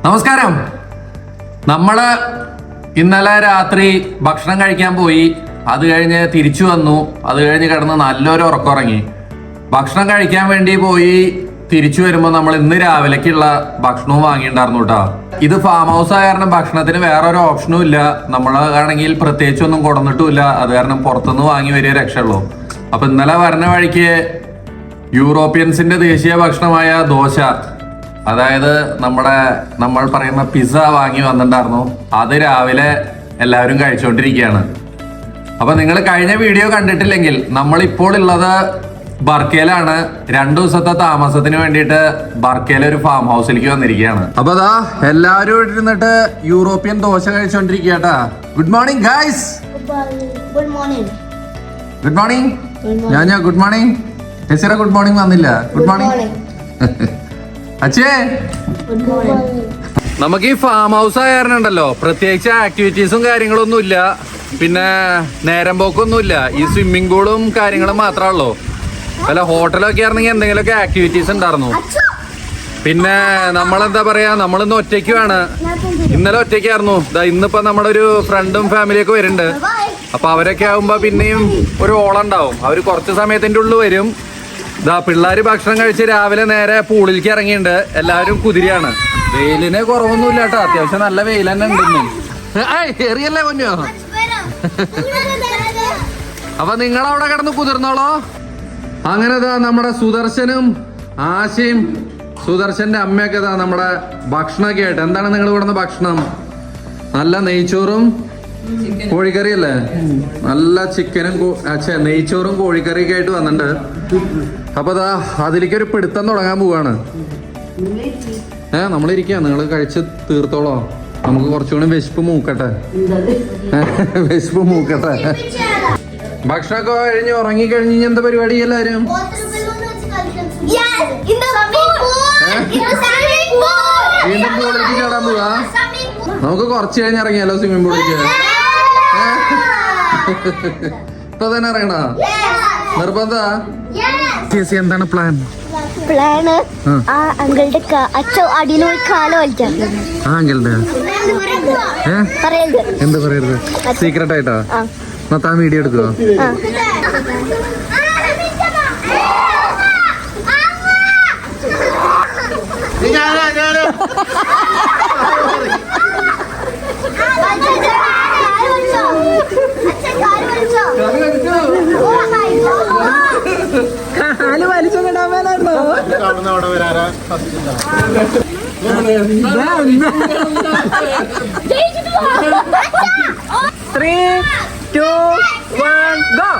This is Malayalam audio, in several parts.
നമസ്കാരം. നമ്മള് ഇന്നലെ രാത്രി ഭക്ഷണം കഴിക്കാൻ പോയി. അത് കഴിഞ്ഞ് തിരിച്ചു വന്നു. അത് കഴിഞ്ഞ് കിടന്ന് നല്ലൊരു ഉറക്കമുറങ്ങി. ഭക്ഷണം കഴിക്കാൻ വേണ്ടി പോയി തിരിച്ചു വരുമ്പോൾ നമ്മൾ ഇന്ന് രാവിലേക്കുള്ള ഭക്ഷണവും വാങ്ങിയിട്ടുണ്ടായിരുന്നു കേട്ടോ. ഇത് ഫാം ഹൗസ് ആയ കാരണം ഭക്ഷണത്തിന് വേറൊരു ഓപ്ഷനും ഇല്ല. നമ്മളാണെങ്കിൽ പ്രത്യേകിച്ചൊന്നും കൊടുന്നിട്ടുമില്ല. അത് കാരണം പുറത്തുനിന്ന് വാങ്ങി വരിക രക്ഷയുള്ളൂ. അപ്പൊ ഇന്നലെ വരുന്ന വഴിക്ക് യൂറോപ്യൻസിന്റെ ദേശീയ ഭക്ഷണമായ ദോശ, അതായത് നമ്മൾ പറയുന്ന പിസ്സ വാങ്ങി വന്നിട്ടുണ്ടായിരുന്നു. അത് രാവിലെ എല്ലാവരും കഴിച്ചുകൊണ്ടിരിക്കുകയാണ്. അപ്പൊ നിങ്ങൾ കഴിഞ്ഞ വീഡിയോ കണ്ടിട്ടില്ലെങ്കിൽ നമ്മൾ ഇപ്പോൾ ഉള്ളത് ബർക്കയിലാണ്. 2 ദിവസത്തെ താമസത്തിന് വേണ്ടിയിട്ട് ബർക്കയിലെ ഒരു ഫാം ഹൗസിലേക്ക് വന്നിരിക്കുകയാണ്. അപ്പൊ അതാ എല്ലാവരും ഇരുന്നിട്ട് യൂറോപ്യൻ ദോശ കഴിച്ചോണ്ടിരിക്കട്ടാ. Good morning guys. Good morning. Good morning. ഞാൻ ഗുഡ് മോർണിംഗ്. ടെസിറ ഗുഡ് മോർണിംഗ് വന്നില്ല. ഗുഡ് മോർണിംഗ് അച്ഛേ. നമുക്ക് ഈ ഫാം ഹൗസ് ആയാലുണ്ടല്ലോ പ്രത്യേകിച്ച് ആക്ടിവിറ്റീസും കാര്യങ്ങളൊന്നും ഇല്ല. പിന്നെ നേരം പോക്കൊന്നുമില്ല. ഈ സ്വിമ്മിംഗ് പൂളും കാര്യങ്ങളും മാത്രമേ ഉള്ളൂ. വല്ല ഹോട്ടലൊക്കെ ആയിരുന്നെങ്കിൽ എന്തെങ്കിലുമൊക്കെ ആക്ടിവിറ്റീസ് ഉണ്ടായിരുന്നു. പിന്നെ നമ്മളെന്താ പറയാ, നമ്മളിന്ന് ഒറ്റയ്ക്കുമാണ്. ഇന്നലെ ഒറ്റയ്ക്കായിരുന്നു. ഇന്നിപ്പോ നമ്മുടെ ഒരു ഫ്രണ്ടും ഫാമിലിയൊക്കെ വരുന്നുണ്ട്. അപ്പൊ അവരൊക്കെ ആകുമ്പോ പിന്നെയും ഒരു ഓളുണ്ടാവും. അവര് കുറച്ച് സമയത്തിന്റെ ഉള്ളിൽ വരും. പിള്ളേര് ഭക്ഷണം കഴിച്ച് രാവിലെ നേരെ പൂളിലേക്ക് ഇറങ്ങിയിട്ടുണ്ട്. എല്ലാവരും കുതിരയാണ്. വെയിലിന് കുറവൊന്നുമില്ല കേട്ടോ. അത്യാവശ്യം നല്ല വെയിൽ തന്നെ ഉണ്ടെന്ന്. എറിയല്ലേ പൊന്നോ. അപ്പൊ നിങ്ങളവിടെ കിടന്ന് കുതിർന്നോളോ. അങ്ങനെ നമ്മുടെ സുദർശനും ആശയും സുദർശന്റെ അമ്മയൊക്കെ നമ്മുടെ ഭക്ഷണമൊക്കെ ആയിട്ട്. എന്താണ് നിങ്ങൾ ഇവിടുന്ന് ഭക്ഷണം? നല്ല നെയ്ച്ചോറും കോഴിക്കറി അല്ലേ? നല്ല ചിക്കനും നെയ്ച്ചോറും കോഴിക്കറിയൊക്കെ ആയിട്ട് വന്നിട്ടുണ്ട്. അപ്പൊ അതിലേക്കൊരു പിടുത്തം തുടങ്ങാൻ പോവാണ്. നമ്മളിരിക്കുക, നിങ്ങൾ കഴിച്ച് തീർത്തോളോ. നമുക്ക് കുറച്ചുകൂടി വിശപ്പ് മൂക്കട്ടെ. വിശപ്പ് മൂക്കട്ടെ. ഭക്ഷണമൊക്കെ കഴിഞ്ഞ് ഉറങ്ങിക്കഴിഞ്ഞ് എന്താ പരിപാടി എല്ലാരും? വീണ്ടും പൂളിലേക്ക് ചാടാൻ പോവാ. നമുക്ക് കുറച്ച് കഴിഞ്ഞ് ഇറങ്ങിയാലോ സ്വിമ്മിംഗ് പൂളിലേക്ക്? ഇപ്പൊ തന്നെ ഇറങ്ങണ നിർബന്ധ? എന്താണ് പ്ലാൻ? പ്ലാന് ആ അങ്കിളുടെ അടിയിൽ പോയി കാല് വലിക്കാം. ആ അങ്കിളുടെ എന്താ പറയരുത്? സീക്രട്ട് ആയിട്ടാ? താൻ വീഡിയോ എടുക്കുവോ? കാല് വലിച്ചോണ്ടാ മേലായിരുന്നോ? 3, 2, 1 go.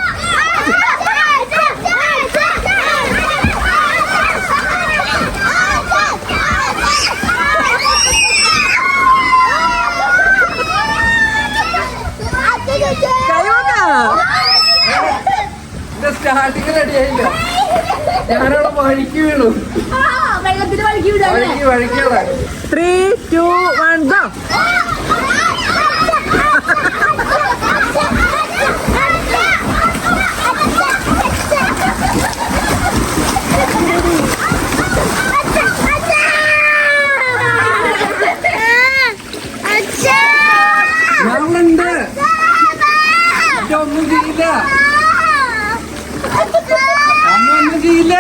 സ്റ്റാർട്ടിങ് റെഡി ആയില്ല. ഞാനവിടെ വഴിക്ക് വീണു. വഴിക്കാണ്. 3, 2, 1 go. ഞാനുണ്ട്. ഒന്നും ചെയ്യില്ല. ഒന്നും ചെയ്യില്ല.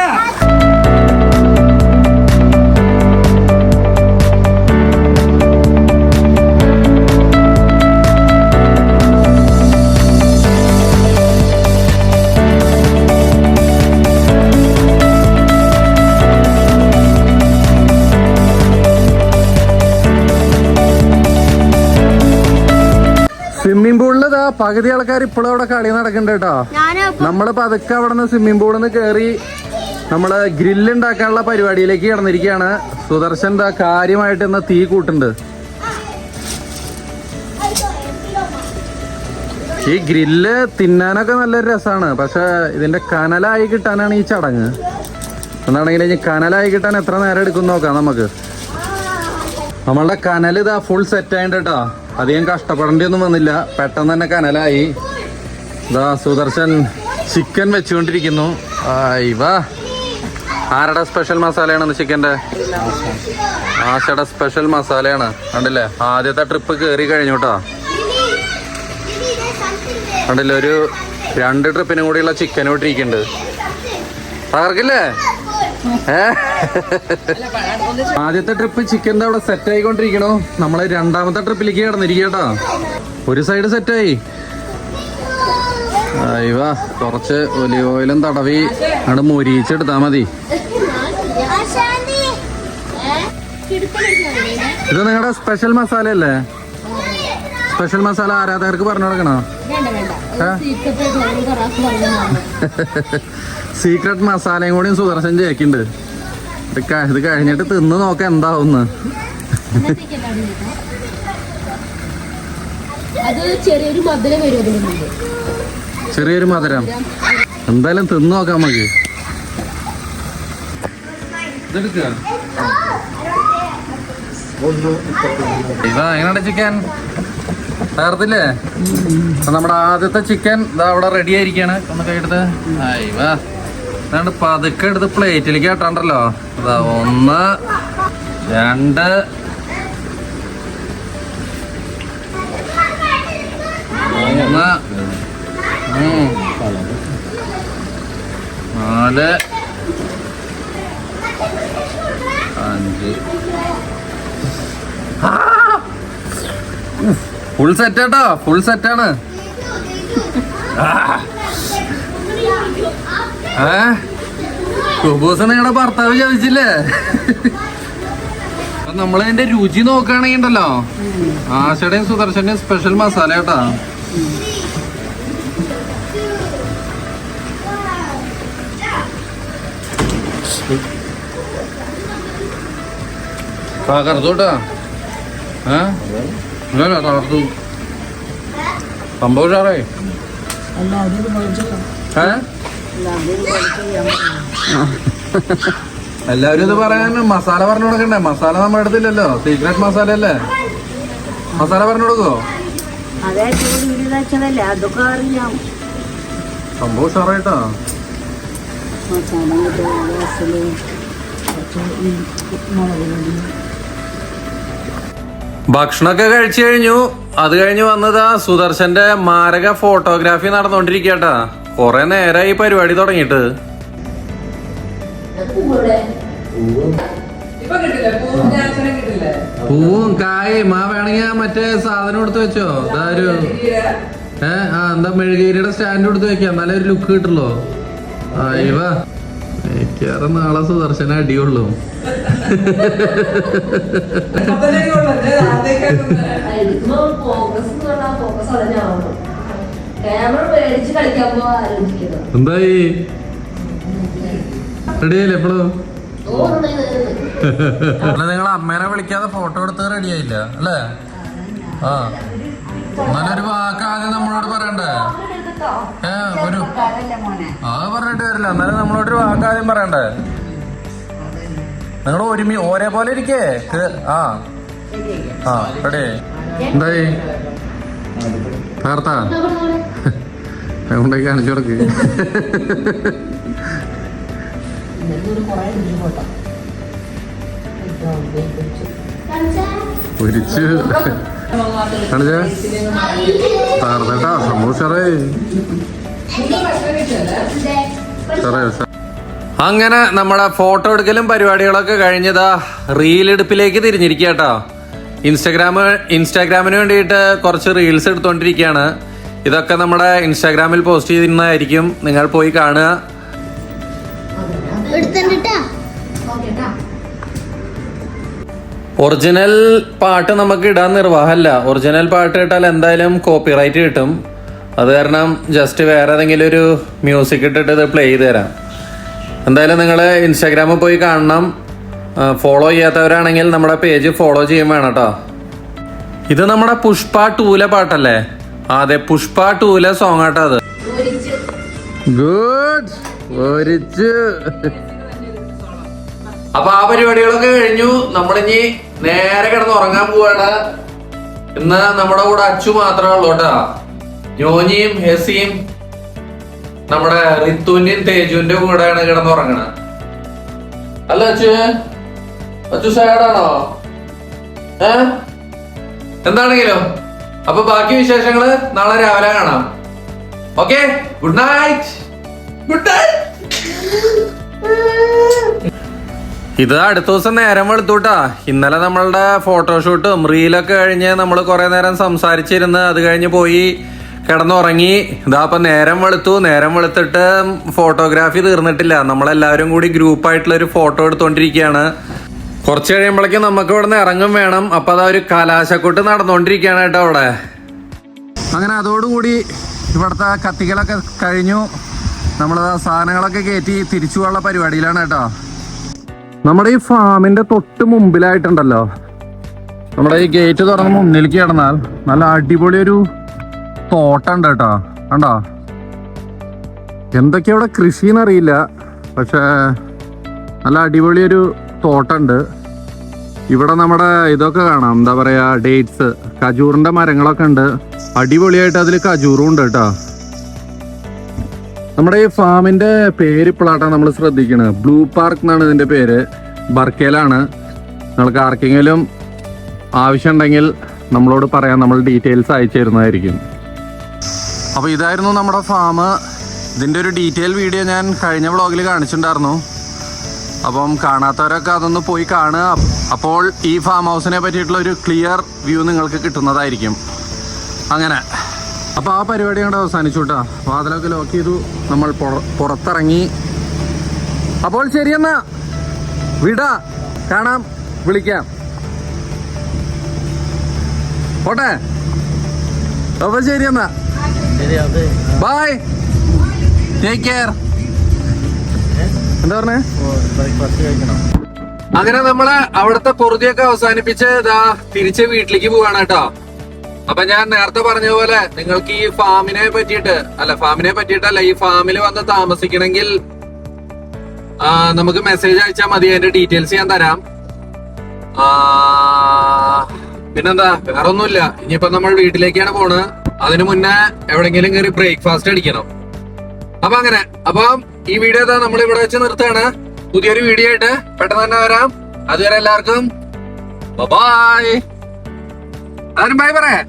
സ്വിമ്മിംഗ് പൂളിൽ പകുതി ആൾക്കാർ ഇപ്പോഴും അവിടെ കളി നടക്കുന്നുണ്ട് കേട്ടോ. നമ്മള് പതുക്കെ അവിടെ നിന്ന് സ്വിമ്മിംഗ് പൂളിൽ നിന്ന് കയറി നമ്മള് ഗ്രില്ല് ഉണ്ടാക്കാനുള്ള പരിപാടിയിലേക്ക് കിടന്നിരിക്കുകയാണ്. സുദർശൻ കാര്യമായിട്ട് ഇന്ന് തീ കൂട്ടുണ്ട്. ഈ ഗ്രില്ല് തിന്നാനൊക്കെ നല്ലൊരു രസമാണ്. പക്ഷെ ഇതിന്റെ കനലായി കിട്ടാനാണ് ഈ ചടങ്ങ്. എന്നാണെങ്കിൽ ഇനി കനലായി കിട്ടാൻ എത്ര നേരം എടുക്കും നോക്കാം നമുക്ക്. നമ്മളുടെ കനൽ ഫുൾ സെറ്റ് ആയിട്ട് കേട്ടോ. അധികം കഷ്ടപ്പെടേണ്ടി ഒന്നും വന്നില്ല. പെട്ടെന്ന് തന്നെ കനലായി. സുദർശൻ ചിക്കൻ വെച്ചുകൊണ്ടിരിക്കുന്നു. വാ ആരുടെ സ്പെഷ്യൽ മസാലയാണ് ചിക്കൻ്റെ? ആശയുടെ സ്പെഷ്യൽ മസാലയാണ്. കണ്ടില്ലേ, ആദ്യത്തെ ട്രിപ്പ് കയറി കഴിഞ്ഞു കേട്ടോ. കണ്ടില്ലേ, ഒരു 2 ട്രിപ്പിനും കൂടിയുള്ള ചിക്കൻ ഇട്ടിരിക്കുന്നുണ്ട്. തകർക്കില്ലേ? ആദ്യത്തെ ട്രിപ്പ് ചിക്കൻ്റെ അവിടെ സെറ്റ് ആയിക്കൊണ്ടിരിക്കണു. നമ്മള് 2ാമത്തെ ട്രിപ്പിലേക്ക് കിടന്നിരിക്കട്ടോ. ഒരു സൈഡ് സെറ്റായി. ഇവ കുറച്ച് ഒലിവ് ഓയിലും തടവി അവിടെ മൊരിച്ചെടുത്താ മതി. ഇത് നിങ്ങളുടെ സ്പെഷ്യൽ മസാല അല്ലേ? സ്പെഷ്യൽ മസാല ആരാധകർക്ക് പറഞ്ഞു കൊടുക്കണോ? സീക്രട്ട് മസാലയും കൂടിയും സുദർശൻ ചേക്കുണ്ട്. ഇത് കഴിഞ്ഞിട്ട് തിന്ന് നോക്കാം എന്താവുന്ന്. ചെറിയൊരു മധുരം എന്തായാലും തിന്ന് നോക്കാം നമുക്ക്. ഇതാ എങ്ങനെയുണ്ട് ചിക്കൻ? തകർത്തില്ലേ? നമ്മുടെ ആദ്യത്തെ ചിക്കൻ ഇതാ അവിടെ റെഡി ആയിരിക്കാണ്. ഒന്ന് കൈയെടുത്ത് അയ്യവാ അതാണ്ട് പതുക്കെ എടുത്ത് പ്ലേറ്റിലേക്ക് കേട്ടാണ്ടല്ലോ. അതാ 1 2 3 4 5. ഫുൾ സെറ്റ് കേട്ടോ, ഫുൾ സെറ്റാണ്. കുബൂസ് നിങ്ങളുടെ ഭർത്താവ് ചോദിച്ചില്ലേ? അപ്പൊ നമ്മളതിന്റെ രുചി നോക്കുകയാണെങ്കിൽ ഉണ്ടല്ലോ, ആശയുടെയും സുദർശന്റെയും സ്പെഷ്യൽ മസാല കേട്ടാ. തകർത്തോട്ടാ. തകർത്തു സംഭവം സാറേ. എല്ലാവരും ഇത് പറയാൻ മസാല പറഞ്ഞു കൊടുക്കണ്ടേ? മസാല നമ്മുടെ അടുത്തില്ലല്ലോ, സീക്രട്ട് മസാല അല്ലേ. മസാല പറഞ്ഞു കൊടുക്കോ? സംഭവം സാറായിട്ടാ. ഭക്ഷണമൊക്കെ കഴിച്ചു കഴിഞ്ഞു. അത് കഴിഞ്ഞ് വന്നതാ സുദർശന്റെ മാരക ഫോട്ടോഗ്രാഫി നടന്നുകൊണ്ടിരിക്കട്ടാ. കൊറേ നേരമായി പരിപാടി തുടങ്ങിയിട്ട്. പൂവും കായും വേണമെങ്കിൽ മറ്റേ സാധനം എടുത്ത് വെച്ചോ. ഇതാരു എന്താ മെഴുകുതിരിയുടെ സ്റ്റാൻഡ് എടുത്ത് വെക്കാം, എന്നാലേ ഒരു ലുക്ക് കിട്ടുള്ളൂ. ഇവ മിക്കവാറും നാളെ സുദർശന അടിയുള്ളൂ. എന്തായി റെഡിയായില്ലേ എപ്പോഴും? നിങ്ങൾ അമ്മേനെ വിളിക്കാതെ ഫോട്ടോ എടുത്ത് റെഡിയായില്ല അല്ലേ? നല്ലൊരു വാക്ക് ആദ്യം നമ്മളോട് പറയണ്ടേ? ഒരു അത് പറഞ്ഞിട്ട് വരില്ല. എന്നാലും നമ്മളോടൊരു വാക്ക് ആദ്യം പറയണ്ടേ? നിങ്ങൾ ഒരേപോലെ ഇരിക്കേ. റെഡി എന്തായി? നേർത്താ കൊണ്ടേക്ക് കാണിച്ചു കൊടുക്ക്. പൊരിച്ച് കാണിച്ചേ. തകർത്തേട്ടാ സംഭവം സാറേ. അങ്ങനെ നമ്മുടെ ഫോട്ടോ എടുക്കലും പരിപാടികളൊക്കെ കഴിഞ്ഞതാ റീലെടുപ്പിലേക്ക് തിരിഞ്ഞിരിക്കട്ടോ. ഇൻസ്റ്റാഗ്രാമിന് വേണ്ടിയിട്ട് കുറച്ച് റീൽസ് എടുത്തോണ്ടിരിക്കുകയാണ്. ഇതൊക്കെ നമ്മുടെ ഇൻസ്റ്റാഗ്രാമിൽ പോസ്റ്റ് ചെയ്യുന്നതായിരിക്കും, നിങ്ങൾ പോയി കാണുക. ഒറിജിനൽ പാട്ട് നമുക്ക് ഇടാൻ നിർവാഹമല്ല. ഒറിജിനൽ പാട്ട് ഇട്ടാൽ എന്തായാലും കോപ്പിറൈറ്റ് കിട്ടും. അത് കാരണം ജസ്റ്റ് വേറെ ഏതെങ്കിലും ഒരു മ്യൂസിക് ഇട്ടിട്ട് ഇത് പ്ലേ ചെയ്ത് തരാം. എന്തായാലും നിങ്ങൾ ഇൻസ്റ്റാഗ്രാമിൽ പോയി കാണണം. ഫോളോ ചെയ്യാത്തവരാണെങ്കിൽ നമ്മുടെ പേജ് ഫോളോ ചെയ്യും വേണം കേട്ടോ. ഇത് നമ്മുടെ പുഷ്പ 2 പാട്ടല്ലേ? അതെ, പുഷ്പ 2 സോങ് ആട്ടോ അത്. ഗുഡ്. അപ്പൊ ആ പരിപാടികളൊക്കെ കഴിഞ്ഞു. നമ്മളിനി നേരെ കിടന്ന് ഉറങ്ങാൻ പോവാണ്. ഇന്ന് നമ്മുടെ കൂടെ അച്ചു മാത്രമേ ഉള്ളൂ കേട്ടാ. ഞോനിയും ഹെസിയും നമ്മുടെ റിത്തുവിന്റെയും തേജുവിന്റെ കൂടെയാണ് കിടന്നുറങ്ങണത്. അല്ല അച്ചു സാഡാണോ? എന്താണെങ്കിലോ അപ്പൊ ബാക്കി വിശേഷങ്ങള് നാളെ രാവിലെ കാണാം. Okay, good night. Good night. ഇത് അടുത്ത ദിവസം നേരം വെളുത്തൂട്ടാ. ഇന്നലെ നമ്മളുടെ ഫോട്ടോഷൂട്ടും റീലൊക്കെ കഴിഞ്ഞ് നമ്മൾ കുറെ നേരം സംസാരിച്ചിരുന്ന് അത് കഴിഞ്ഞ് പോയി കിടന്നുറങ്ങി. ഇതാ ഇപ്പൊ നേരം വെളുത്തു. നേരം വെളുത്തിട്ട് ഫോട്ടോഗ്രാഫി തീർന്നിട്ടില്ല. നമ്മളെല്ലാവരും കൂടി ഗ്രൂപ്പായിട്ടുള്ള ഒരു ഫോട്ടോ എടുത്തോണ്ടിരിക്കുകയാണ്. കുറച്ച് കഴിയുമ്പോഴേക്കും നമുക്ക് ഇവിടെ നിന്ന് ഇറങ്ങും വേണം. അപ്പൊ അതാ ഒരു കലാശക്കൊട്ട് നടന്നുകൊണ്ടിരിക്കുകയാണ് കേട്ടോ അവിടെ. അങ്ങനെ അതോടുകൂടി ഇവിടുത്തെ കത്തികളൊക്കെ കഴിഞ്ഞു. നമ്മളത് സാധനങ്ങളൊക്കെ കയറ്റി തിരിച്ചു പോകാനുള്ള പരിപാടിയിലാണ് കേട്ടോ. നമ്മുടെ ഈ ഫാമിന്റെ തൊട്ട് മുമ്പിലായിട്ടുണ്ടല്ലോ, നമ്മുടെ ഈ ഗേറ്റ് തുറന്ന് മുന്നിലേക്ക് കിടന്നാൽ നല്ല അടിപൊളി ഒരു തോട്ടമുണ്ട് കേട്ടോ. കണ്ടോ, എന്തൊക്കെയാ ഇവിടെ കൃഷിന്നറിയില്ല, പക്ഷെ നല്ല അടിപൊളി ഒരു തോട്ടമുണ്ട്. ഇവിടെ നമ്മുടെ ഇതൊക്കെ കാണാം, എന്താ പറയാ, ഡേറ്റ്സ്, കജൂറിന്റെ മരങ്ങളൊക്കെ ഉണ്ട്. അടിപൊളിയായിട്ട് അതിൽ കജൂറും ഉണ്ട് കേട്ടോ. നമ്മുടെ ഈ ഫാമിന്റെ പേര് ഇപ്പോഴാട്ടാ നമ്മൾ ശ്രദ്ധിക്കണത്. ബ്ലൂ പാർക്ക് എന്നാണ് ഇതിന്റെ പേര്. ബർക്കയിലാണ്. നിങ്ങൾക്ക് ആർക്കെങ്കിലും ആവശ്യമുണ്ടെങ്കിൽ നമ്മളോട് പറയാം, നമ്മൾ ഡീറ്റെയിൽസ് അയച്ചു തരുന്നതായിരിക്കും. അപ്പോൾ ഇതായിരുന്നു നമ്മുടെ ഫാം. ഇതിന്റെ ഒരു ഡീറ്റെയിൽ വീഡിയോ ഞാൻ കഴിഞ്ഞ വ്ളോഗിൽ കാണിച്ചിട്ടുണ്ടായിരുന്നു. അപ്പം കാണാത്തവരൊക്കെ അതൊന്ന് പോയി കാണുക. അപ്പോൾ ഈ ഫാം ഹൗസിനെ പറ്റിയിട്ടുള്ള ഒരു ക്ലിയർ വ്യൂ നിങ്ങൾക്ക് കിട്ടുന്നതായിരിക്കും. അങ്ങനെ അപ്പോൾ ആ പരിപാടി കൊണ്ട് അവസാനിച്ചു കേട്ടോ. വാതിലൊക്കെ ലോക്ക് ചെയ്തു, നമ്മൾ പുറത്തിറങ്ങി. അപ്പോൾ ശരിയെന്നാ വിടാ, കാണാം, വിളിക്കാം, പോട്ടെ. അപ്പോൾ ശരിയെന്നാ, ബൈ, ടേക്ക് കെയർ. എന്താ പറഞ്ഞേ? അങ്ങനെ നമ്മള് അവിടുത്തെ പൊറുതിയൊക്കെ അവസാനിപ്പിച്ച് ഇതാ തിരിച്ച് വീട്ടിലേക്ക് പോവാണ് കേട്ടോ. അപ്പൊ ഞാൻ നേരത്തെ പറഞ്ഞ പോലെ നിങ്ങൾക്ക് ഈ ഫാമിനെ പറ്റിയിട്ടല്ല, ഈ ഫാമിൽ വന്ന് താമസിക്കണമെങ്കിൽ നമുക്ക് മെസ്സേജ് അയച്ചാൽ മതി. അതിന്റെ ഡീറ്റെയിൽസ് ഞാൻ തരാം. പിന്നെന്താ, വേറെ ഒന്നുമില്ല. ഇനിയിപ്പോ നമ്മൾ വീട്ടിലേക്കാണ് പോണത്. അതിനു മുന്നേ എവിടെങ്കിലും കയറി ബ്രേക്ക്ഫാസ്റ്റ് അടിക്കണം. അപ്പൊ അങ്ങനെ, അപ്പം ഈ വീഡിയോ നമ്മൾ ഇവിടെ വെച്ച് നിർത്തുകയാണ്. പുതിയൊരു വീഡിയോ ആയിട്ട് പെട്ടെന്ന് തന്നെ വരാം. അതുവരെ എല്ലാവർക്കും ബൈ. അതിനും ബൈ പറയാ.